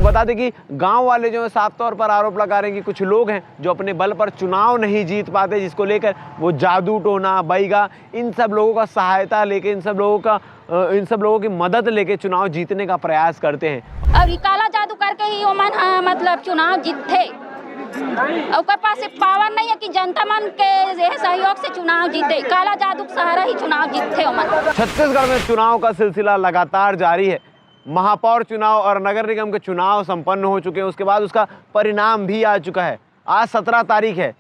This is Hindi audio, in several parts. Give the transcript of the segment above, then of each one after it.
बता दें कि गांव वाले जो है साफ तौर पर आरोप लगा रहे हैं कि कुछ लोग हैं जो अपने बल पर चुनाव नहीं जीत पाते, जिसको लेकर वो जादू टोना, बैगा, इन सब लोगों का सहायता लेके, इन सब लोगों की मदद लेके चुनाव जीतने का प्रयास करते हैं। और ये काला जादू करके ही ओमन मतलब चुनाव जीतते। और पास पावर नहीं है कि जनता मन के सहयोग से चुनाव जीते। काला जादू सहारा ही चुनाव जीतते ओमन। छत्तीसगढ़ में चुनाव का सिलसिला लगातार जारी है। महापौर चुनाव और नगर निगम के चुनाव संपन्न हो चुके हैं, उसके बाद उसका परिणाम भी आ चुका है। आज 17 तारीख है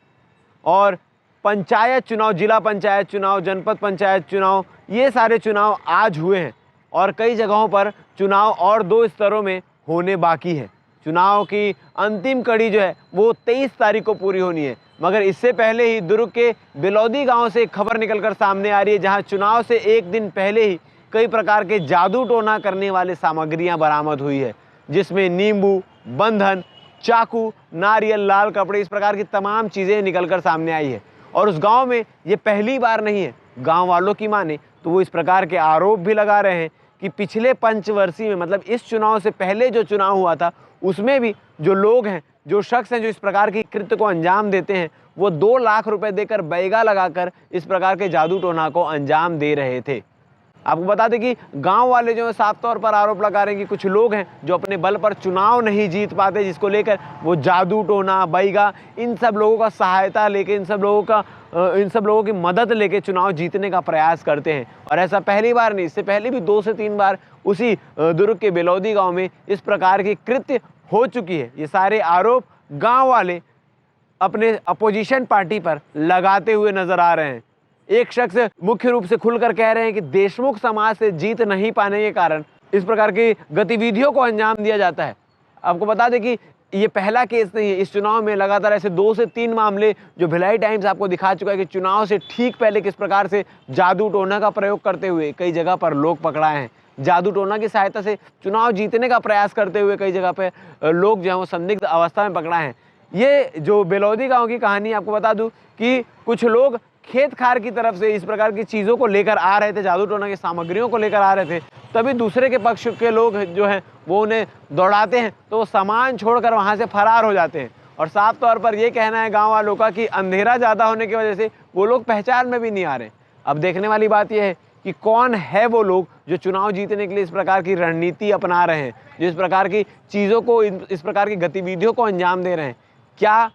और पंचायत चुनाव, जिला पंचायत चुनाव, जनपद पंचायत चुनाव, ये सारे चुनाव आज हुए हैं और कई जगहों पर चुनाव और 2 स्तरों में होने बाकी है। चुनाव की अंतिम कड़ी जो है वो 23 तारीख को पूरी होनी है, मगर इससे पहले ही दुर्ग के बिलौदी गांव से एक खबर निकलकर सामने आ रही है, जहां चुनाव से एक दिन पहले ही कई प्रकार के जादू टोना करने वाले सामग्रियां बरामद हुई है, जिसमें नींबू, बंधन, चाकू, नारियल, लाल कपड़े, इस प्रकार की तमाम चीज़ें निकलकर सामने आई है। और उस गांव में ये पहली बार नहीं है। गांव वालों की माने तो वो इस प्रकार के आरोप भी लगा रहे हैं कि पिछले पंचवर्षीय में, मतलब इस चुनाव से पहले जो चुनाव हुआ था, उसमें भी जो लोग हैं, जो शख्स हैं जो इस प्रकार की कृत्य को अंजाम देते हैं, वो 2 लाख रुपए देकर बैगा लगाकर इस प्रकार के जादू टोना को अंजाम दे रहे थे। आपको बता दें कि गांव वाले जो है साफ तौर पर आरोप लगा रहे हैं कि कुछ लोग हैं जो अपने बल पर चुनाव नहीं जीत पाते, जिसको लेकर वो जादू टोना, बैगा, इन सब लोगों का सहायता लेके, इन सब लोगों की मदद लेके चुनाव जीतने का प्रयास करते हैं। और ऐसा पहली बार नहीं, इससे पहले भी 2 से 3 बार उसी दुर्ग के बिलौदी गाँव में इस प्रकार की कृत्य हो चुकी है। ये सारे आरोप गाँव वाले अपने अपोजिशन पार्टी पर लगाते हुए नजर आ रहे हैं। एक शख्स मुख्य रूप से खुलकर कह रहे हैं कि देशमुख समाज से जीत नहीं पाने के कारण इस प्रकार की गतिविधियों को अंजाम दिया जाता है। आपको बता दें कि ये पहला केस नहीं है। इस चुनाव में लगातार ऐसे 2 से 3 मामले जो भिलाई टाइम्स आपको दिखा चुका है कि चुनाव से ठीक पहले किस प्रकार से जादू टोना का प्रयोग करते हुए कई जगह पर लोग पकड़ाए हैं। जादू टोना की सहायता से चुनाव जीतने का प्रयास करते हुए कई जगह पे लोग जो है वो संदिग्ध अवस्था में पकड़ाए हैं। ये जो बिलौदी गाँव की कहानी आपको बता दूँ कि कुछ लोग खेत खार की तरफ से इस प्रकार की चीज़ों को लेकर आ रहे थे, जादू टोना की सामग्रियों को लेकर आ रहे थे, तभी दूसरे के पक्ष के लोग जो हैं वो उन्हें दौड़ाते हैं, तो वो सामान छोड़कर वहाँ से फरार हो जाते हैं। और साफ तौर पर ये कहना है गांव वालों का कि अंधेरा ज़्यादा होने की वजह से वो लोग पहचान में भी नहीं आ रहे। अब देखने वाली बात यह है कि कौन है वो लोग जो चुनाव जीतने के लिए इस प्रकार की रणनीति अपना रहे हैं, जो इस प्रकार की चीज़ों को, इस प्रकार की गतिविधियों को अंजाम दे रहे हैं। क्या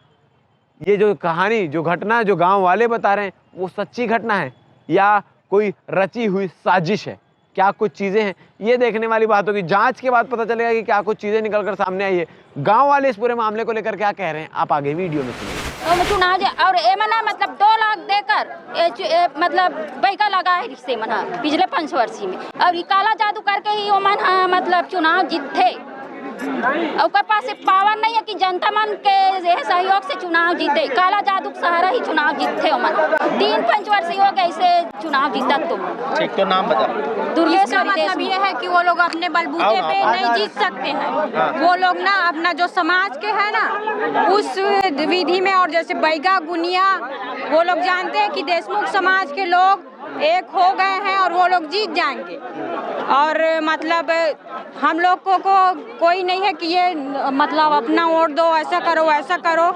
ये जो कहानी, जो घटना जो गांव वाले बता रहे हैं वो सच्ची घटना है या कोई रची हुई साजिश है? क्या कुछ चीज़ें हैं, ये देखने वाली बात होगी। जांच के बाद पता चलेगा कि क्या कुछ चीज़ें निकलकर सामने आई है। गांव वाले इस पूरे मामले को लेकर क्या कह रहे हैं, आप आगे वीडियो में सुनिए। चुनाव और एमना मतलब 2 लाख देकर मतलब बैगा लगा है रिश्ते मना पिछले 5 वर्षीय में। और ये काला जादू करके ही ओमन मतलब चुनाव जीतते। और पास पावर नहीं है कि जनता मन के सहयोग से चुनाव जीते। काला जादू सहारा ही चुनाव जीतते ओमन। 3-5 वर्ष हो गए इसे चुनाव जीता। तुम ठीक, तो नाम बता। इसका मतलब ये है कि वो लोग अपने बलबूते पे नहीं जीत सकते हैं। वो लोग ना अपना जो समाज के है ना उस विधि में, और जैसे बैगा गुनिया, वो लोग जानते हैं कि देशमुख समाज के लोग एक हो गए हैं और वो लोग जीत जाएंगे। और मतलब हम लोग को कोई नहीं है कि ये मतलब अपना वोट दो, ऐसा करो वैसा करो,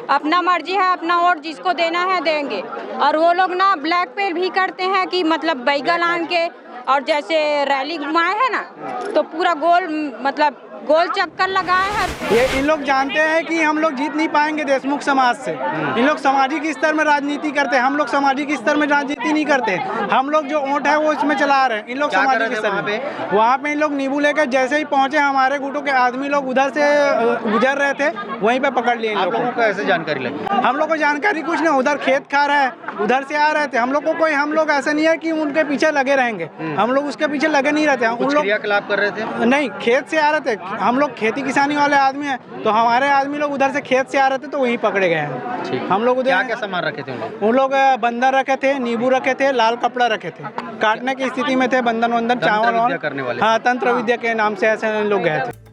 अपना मर्जी है, अपना वोट जिसको देना है देंगे। और वो लोग ना ब्लैक पेल भी करते हैं कि मतलब बैगा लान के, और जैसे रैली घुमाए हैं ना तो पूरा गोल मतलब गोल चक्कर लगाए हैं। ये इन लोग जानते हैं कि हम लोग जीत नहीं पाएंगे देशमुख समाज से। इन लोग सामाजिक स्तर में राजनीति करते हैं, हम लोग सामाजिक स्तर में राजनीति नहीं करते। हम लोग जो वोट है वो इसमें चला रहे हैं। इन लोग सामाजिक स्तर में वहाँ पे इन लोग नींबू लेकर जैसे ही पहुंचे, हमारे गुटों के आदमी लोग उधर से गुजर रहे थे, वहीं पे पकड़ लिए। आप लोगों को ऐसे जानकारी लगी? हम लोग को जानकारी कुछ नहीं, उधर खेत खा रहा है, उधर से आ रहे थे। हम लोग को कोई, हम लोग ऐसा नहीं है कि उनके पीछे लगे रहेंगे, हम लोग उसके पीछे लगे नहीं रहते। उन लोग क्रियाकलाप कर रहे थे? नहीं, खेत से आ रहे थे। हम लोग खेती किसानी वाले आदमी हैं, तो हमारे आदमी लोग उधर से खेत से आ रहे थे तो वहीं पकड़े गए हैं। हम लोग क्या क्या सामान रखे थे? उन लोग बंदर रखे थे, नींबू रखे थे, लाल कपड़ा रखे थे, काटने की स्थिति में थे, बंधन वंदन, चावल करने वाले। हाँ, तंत्र विद्या के नाम से ऐसे लोग गए थे।